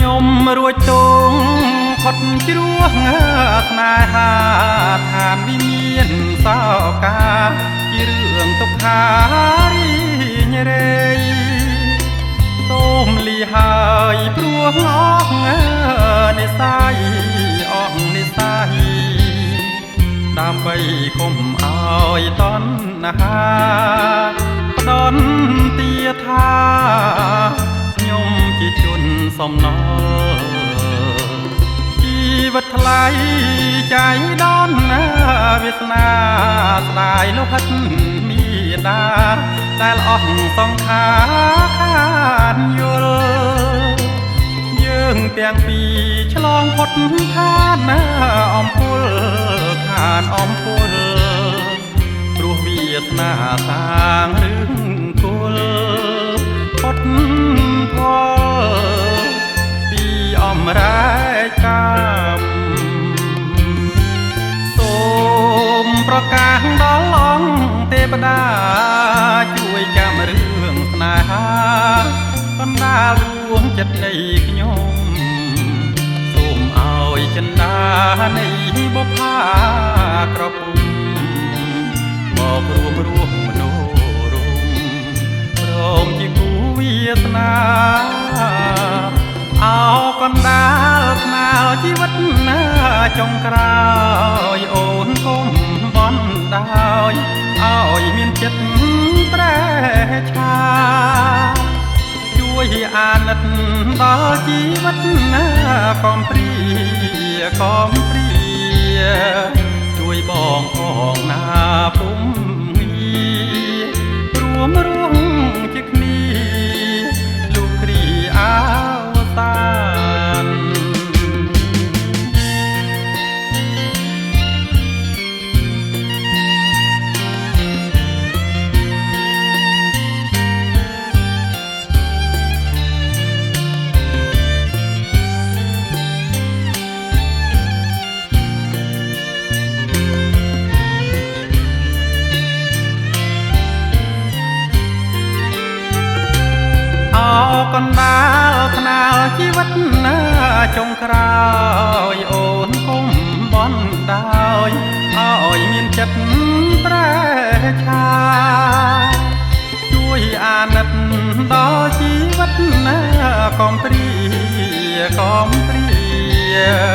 ខ្ញុំរួចទងផុតជ្រោះស្នេហាឋានវិមានសោកាជារឿងទុក្ខារីញរេសូមលីហើយព្រោះអស់និស័យអស់និស័យដើម្បីកុំឲ្យតណ្ហាផ្ដន់ទាថាខ្ញុំជាជនសំណល់ជីវិតថ្លៃใจដនវាសនាស្ដាយលោហិតមេដាដែលអស់សង្ខារខានយល់យើងទាំងពីរឆ្លងផុតខានអំពុលខានអំពុលព្រោះវាសនាសាងរឿងគុលផុតផលពីអំរែកកម្មសូមប្រកាសដល់អង្គទេវតាជួយចាំរឿងស្នេហាកណ្ដាលរួមចិត្តនៃខ្ញុំសូមឲ្យចិន្តានៃបុប្ផាក្រពុំមករួមមនោរម្យព្រមជាគូវាសនាអោកណ្ដាលស្នាលជីវិតណាចុងក្រោយអូនកុំបន់ដោយឲ្យមានចិត្តប្រែឆាជួយអាណិតដល់ជីវិតណាកំព្រាកំព្រាជួយបងផងណាពុំងារួមរងជាគ្នាលោកគ្រីអវតានកណ្ដាលថ្នាលជីវិតណាចុងក្រោយអូនកុំបន់ដោយឲ្យមានចិត្តប្រែឆាជួយអាណិតដល់ជីវិតណាកំព្រាកំព្រា